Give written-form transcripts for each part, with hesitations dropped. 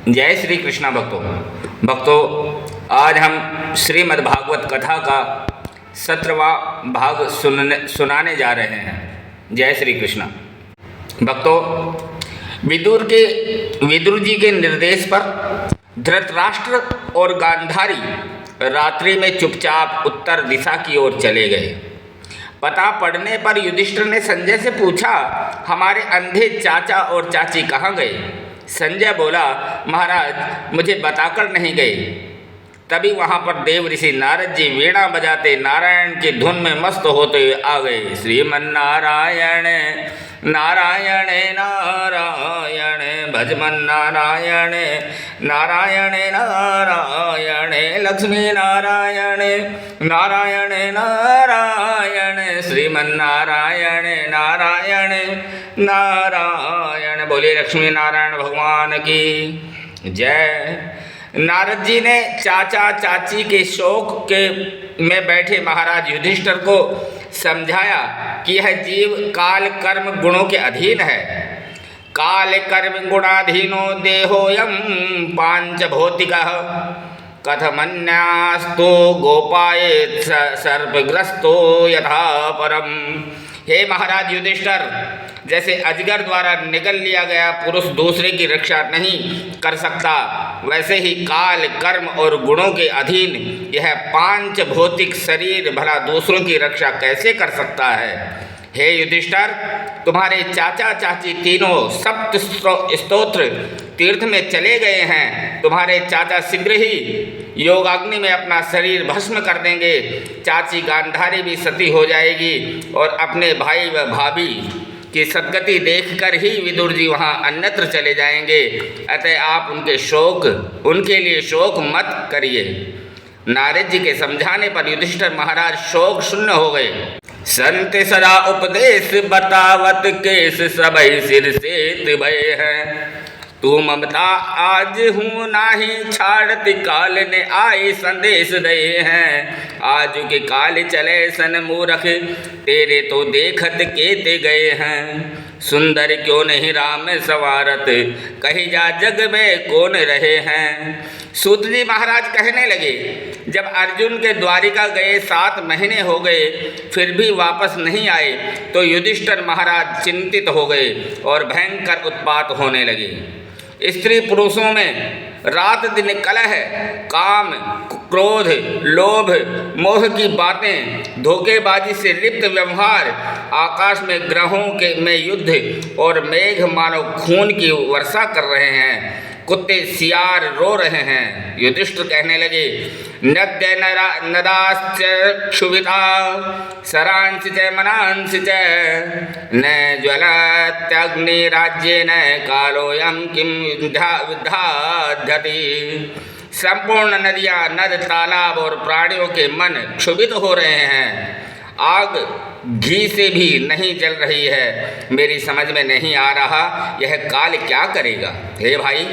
जय श्री कृष्णा भक्तों, आज हम श्रीमद् भागवत कथा का 17वां भाग सुनाने जा रहे हैं। जय श्री कृष्णा भक्तों, विदुर जी के निर्देश पर धृतराष्ट्र और गांधारी रात्रि में चुपचाप उत्तर दिशा की ओर चले गए। पता पड़ने पर युधिष्ठिर ने संजय से पूछा, हमारे अंधे चाचा और चाची कहाँ गए? संजय बोला, महाराज मुझे बताकर नहीं गए। तभी वहाँ पर देव ऋषि नारद जी वीणा बजाते नारायण की धुन में मस्त होते हुए आ गए। श्रीमन्नारायण नारायण नारायण भजमन नारायण नारायण नारायण लक्ष्मी नारायण नारायण नारायण श्रीमन्नारायण नारायण नारायण। बोले लक्ष्मी नारायण भगवान की जय। नारद जी ने चाचा चाची के शोक में बैठे महाराज युधिष्ठिर को समझाया कि यह जीव काल कर्म गुणों के अधीन है। काल कर्म गुणाधीनो देहोयम पांच भौतिकः कथमन्यास्तो गोपायेत सर्पग्रस्तो यथा परम। हे महाराज युधिष्ठिर, जैसे अजगर द्वारा निगल लिया गया पुरुष दूसरे की रक्षा नहीं कर सकता, वैसे ही काल कर्म और गुणों के अधीन यह पांच भौतिक शरीर भला दूसरों की रक्षा कैसे कर सकता है? हे युधिष्ठिर, तुम्हारे चाचा चाची तीनों सप्त स्तोत्र तीर्थ में चले गए हैं। तुम्हारे चाचा शीघ्र ही योगाग्नि में अपना शरीर भस्म कर देंगे। चाची गांधारी भी सती हो जाएगी और अपने भाई व भाभी की सद्गति देखकर ही विदुर जी वहाँ अन्यत्र चले जाएंगे। अतः आप उनके लिए शोक मत करिए। नारद जी के समझाने पर युधिष्ठिर महाराज शोक शून्य हो गए। संत सदा उपदेश बतावत केस सबई सिर से भय है। तू ममता आज हूँ नाही छाड़ती काल ने आए संदेश दे हैं। आज के काल चले सन मूरख तेरे तो देखत केते गए हैं। सुंदर क्यों नहीं राम सवारत कही जा जग में कौन रहे हैं। सूत जी महाराज कहने लगे, जब अर्जुन के द्वारिका गए 7 महीने हो गए फिर भी वापस नहीं आए तो युधिष्ठिर महाराज चिंतित हो गए और भयंकर उत्पात होने लगे। स्त्री पुरुषों में रात दिन कलह, काम, क्रोध, लोभ, मोह की बातें, धोखेबाजी से लिप्त व्यवहार, आकाश में ग्रहों में युद्ध और मेघ मानव खून की वर्षा कर रहे हैं। कुत्ते सियार रो रहे हैं। युधिष्ठिर कहने लगे, नद्य नदाश्च क्षुभिता सरांश च मनांश च न ज्वलत्यग्निराज्येन कालोऽयं किं विद्धाध्यति। संपूर्ण नदियाँ, नद, तालाब और प्राणियों के मन क्षुभित हो रहे हैं। आग घी से भी नहीं जल रही है। मेरी समझ में नहीं आ रहा यह काल क्या करेगा। हे भाई,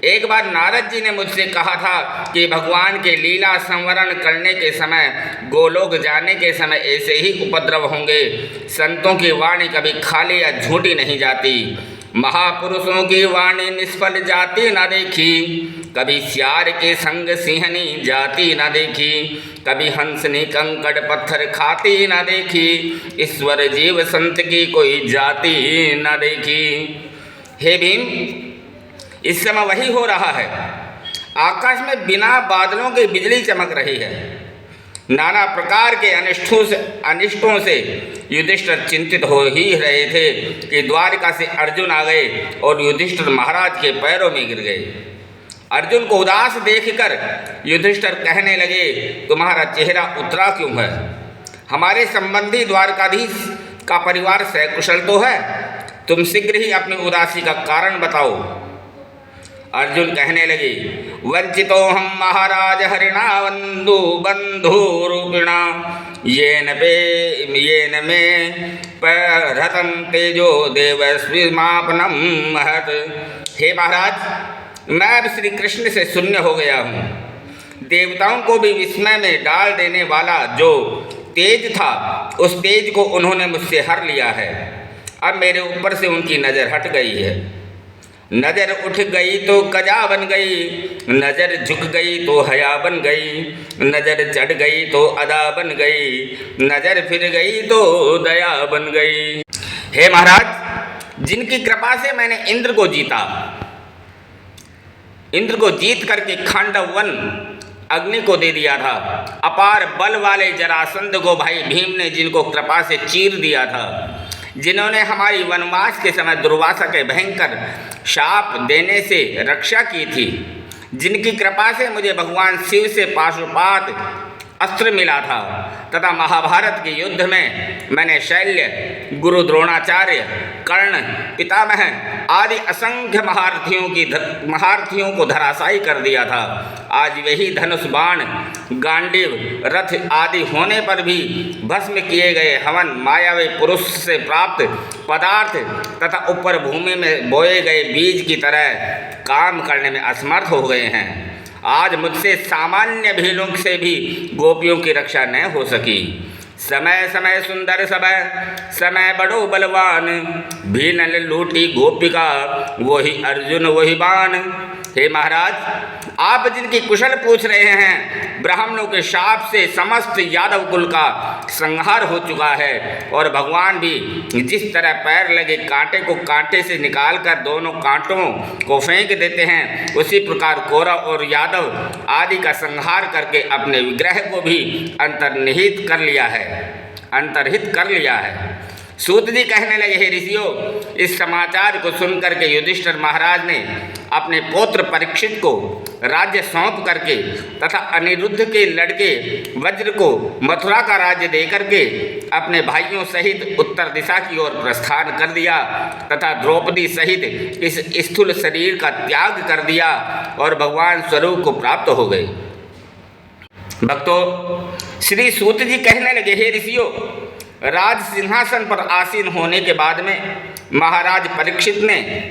एक बार नारद जी ने मुझसे कहा था कि भगवान के लीला संवरण करने के समय, गोलोक जाने के समय ऐसे ही उपद्रव होंगे। संतों की वाणी कभी खाली या झूठी नहीं जाती। महापुरुषों की वाणी निष्फल जाती न देखी। कभी सियार के संग सिंहनी जाती न देखी। कभी हंसनी कंकड़ पत्थर खाती न देखी। ईश्वर जीव संत की कोई जाति न देखी। हे भीम, इस समय वही हो रहा है। आकाश में बिना बादलों के बिजली चमक रही है। नाना प्रकार के अनिष्टों से युधिष्ठिर चिंतित हो ही रहे थे कि द्वारिका से अर्जुन आ गए और युधिष्ठिर महाराज के पैरों में गिर गए। अर्जुन को उदास देखकर युधिष्ठिर कहने लगे, तुम्हारा चेहरा उतरा क्यों है? हमारे संबंधी द्वारकाधीश का परिवार सकुशल तो है? तुम शीघ्र ही अपनी उदासी का कारण बताओ। अर्जुन कहने लगे, वंचितो हम महाराज हरिणा बंधुरूपिणा येन मे परहतं तेजो देवस्विमापनम महत। हे महाराज, मैं अब श्री कृष्ण से शून्य हो गया हूँ। देवताओं को भी विस्मय में डाल देने वाला जो तेज था, उस तेज को उन्होंने मुझसे हर लिया है। अब मेरे ऊपर से उनकी नज़र हट गई है। नजर उठ गई तो कजा बन गई, नजर झुक गई तो हया बन गई, नजर चढ़ गई तो अदा बन गई, नजर फिर गई तो दया बन गई। हे महाराज, जिनकी कृपा से मैंने इंद्र को जीता, इंद्र को जीत करके खांडव वन अग्नि को दे दिया था, अपार बल वाले जरासंध को भाई भीम ने जिनको कृपा से चीर दिया था, जिन्होंने हमारी वनवास के समय दुर्वासा के भयंकर शाप देने से रक्षा की थी, जिनकी कृपा से मुझे भगवान शिव से पाशुपात अस्त्र मिला था, तथा महाभारत के युद्ध में मैंने शैल्य, गुरु द्रोणाचार्य, कर्ण, पितामह आदि असंख्य महारथियों को धराशायी कर दिया था। आज वही धनुष, बाण, गांडीव, रथ आदि होने पर भी भस्म किए गए हवन मायावी पुरुष से प्राप्त पदार्थ तथा ऊपर भूमि में बोए गए बीज की तरह काम करने में असमर्थ हो गए हैं। आज मुझसे सामान्य भीलों से भी गोपियों की रक्षा न हो सकी। समय समय सुंदर समय बड़ो बलवान, भील लूटी गोपिका वही अर्जुन वही बाण। हे महाराज, आप जिनकी कुशल पूछ रहे हैं, ब्राह्मणों के शाप से समस्त यादव कुल का संहार हो चुका है, और भगवान भी जिस तरह पैर लगे कांटे को कांटे से निकालकर दोनों कांटों को फेंक देते हैं, उसी प्रकार कौरव और यादव आदि का संहार करके अपने विग्रह को भी अंतर्निहित कर लिया है। सूत जी कहने लगे, हे ऋषियों, इस समाचार को सुनकर के युधिष्ठिर महाराज ने अपने पौत्र परीक्षित को राज्य सौंप करके तथा अनिरुद्ध के लड़के वज्र को मथुरा का राज्य देकर के अपने भाइयों सहित उत्तर दिशा की ओर प्रस्थान कर दिया तथा द्रौपदी सहित इस स्थूल शरीर का त्याग कर दिया और भगवान स्वरूप को प्राप्त हो गए। भक्तों, श्री सूत जी कहने लगे, हे ऋषियों, राज सिंहासन पर आसीन होने के बाद में महाराज परीक्षित ने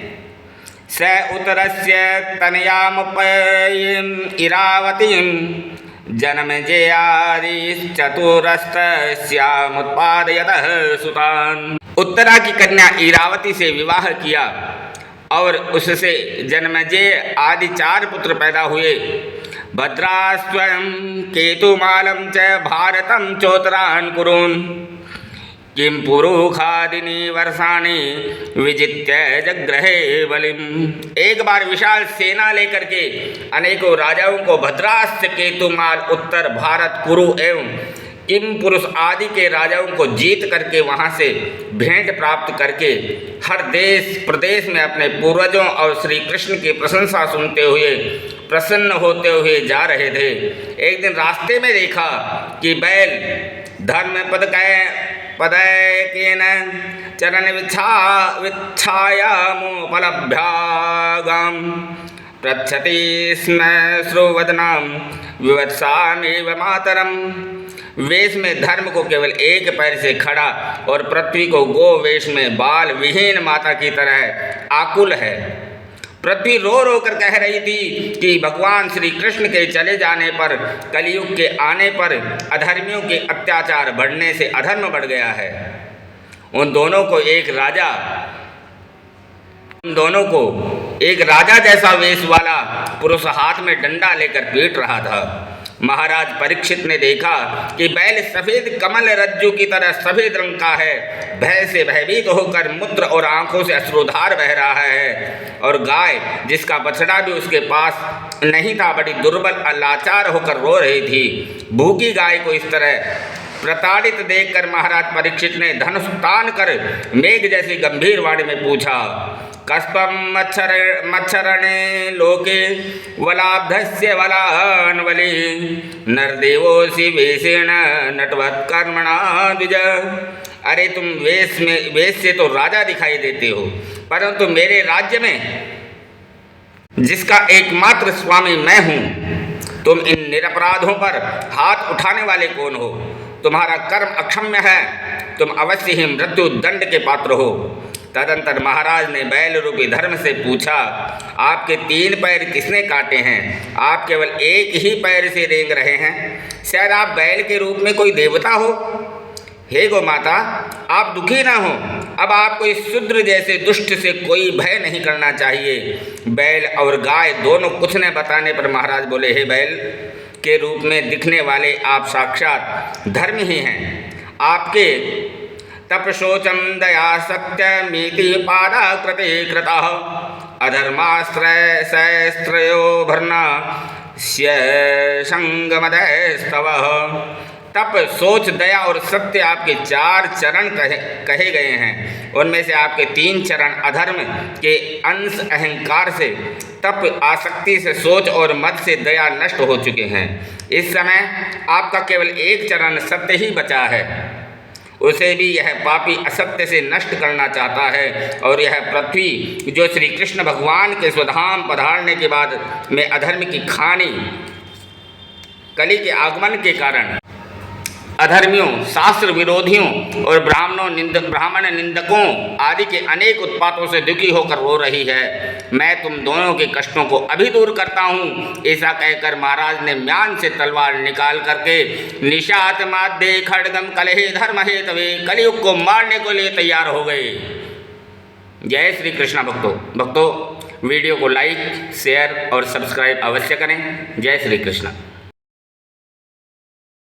स उतरस्य तनयामुपयीं इरावतीं जनमेजयादिश्चतुरस्तस्यामुत्पादयतः सुतान्। उत्तरा की कन्या इरावती से विवाह किया और उससे जन्मेजय आदि 4 पुत्र पैदा हुए। भद्रास्त्वं केतुमालं च भारतं चोत्तरान् कुरून्, किं पुरुखादिनी वर्षाणि विजित्य जग्रहे बलिम। एक बार विशाल सेना लेकर के अनेकों राजाओं को भद्रास्त्र, केतुमाल, उत्तर भारत, कुरु एवं किम पुरुष आदि के राजाओं को जीत करके वहां से भेंट प्राप्त करके हर देश प्रदेश में अपने पूर्वजों और श्री कृष्ण की प्रशंसा सुनते हुए प्रसन्न होते हुए जा रहे थे। एक दिन रास्ते में देखा कि बैल धर्म पदकेन चरण विच्छायामुपलभ्यागाम पृच्छति स्म श्रुवदनां विवत्सामेव मातरम। वेश में धर्म को केवल एक पैर से खड़ा और पृथ्वी को गो वेश में बाल विहीन माता की तरह आकुल है। पृथ्वी रो रो कर कह रही थी कि भगवान श्री कृष्ण के चले जाने पर, कलयुग के आने पर अधर्मियों के अत्याचार बढ़ने से अधर्म बढ़ गया है। उन दोनों को एक राजा जैसा वेश वाला पुरुष हाथ में डंडा लेकर पीट रहा था। महाराज परीक्षित ने देखा कि बैल सफेद कमल रज्जु की तरह सफेद रंग का है, भय से भयभीत होकर मूत्र और आंखों से अश्रुधार बह रहा है, और गाय जिसका बछड़ा भी उसके पास नहीं था बड़ी दुर्बल और लाचार होकर रो रही थी। भूखी गाय को इस तरह प्रताड़ित देखकर महाराज परीक्षित ने धनुष तान कर मेघ जैसी गंभीर वाणी में पूछा, कस्पम मच्छरणे लोके वलाब्धस्य वलान्वली नरदेवोऽसि वेशेण नटवत्कर्मणा द्विज। अरे तुम वेश से तो राजा दिखाई देते हो, परंतु मेरे राज्य में जिसका एकमात्र स्वामी मैं हूँ, तुम इन निरपराधों पर हाथ उठाने वाले कौन हो? तुम्हारा कर्म अक्षम्य है, तुम अवश्य ही मृत्यु दंड के पात्र हो। तदंतर महाराज ने बैल रूपी धर्म से पूछा, आपके 3 पैर किसने काटे हैं? आप केवल एक ही पैर से रेंग रहे हैं। शायद आप बैल के रूप में कोई देवता हो। हे गो माता, आप दुखी ना हो। अब आपको इस शूद्र जैसे दुष्ट से कोई भय नहीं करना चाहिए। बैल और गाय दोनों कुछ न बताने पर महाराज बोले, हे बैल के रूप में दिखने वाले आप साक्षात धर्म ही हैं। आपके तप शोचम दया सत्यमीति पादाकृते कृतः अधर्माश्रय सहस्त्रयो भर्ना संगमदस्तव। तप सोच दया और सत्य आपके 4 चरण कहे गए हैं। उनमें से आपके 3 चरण अधर्म के अंश अहंकार से, तप आसक्ति से, सोच और मद से दया नष्ट हो चुके हैं। इस समय आपका केवल 1 चरण सत्य ही बचा है। उसे भी यह पापी असत्य से नष्ट करना चाहता है। और यह पृथ्वी जो श्री कृष्ण भगवान के स्वधाम पधारने के बाद में अधर्म की खानी कली के आगमन के कारण अधर्मियों, शास्त्र विरोधियों और ब्राह्मण निंदकों आदि के अनेक उत्पातों से दुखी होकर रो रही है। मैं तुम दोनों के कष्टों को अभी दूर करता हूँ। ऐसा कहकर महाराज ने म्यान से तलवार निकाल करके निशात माद्य खड्गम कलहे धर्म हेतवे कलयुग को मारने को लिए तैयार हो गए। जय श्री कृष्ण। भक्तों वीडियो को लाइक, शेयर और सब्सक्राइब अवश्य करें। जय श्री कृष्ण।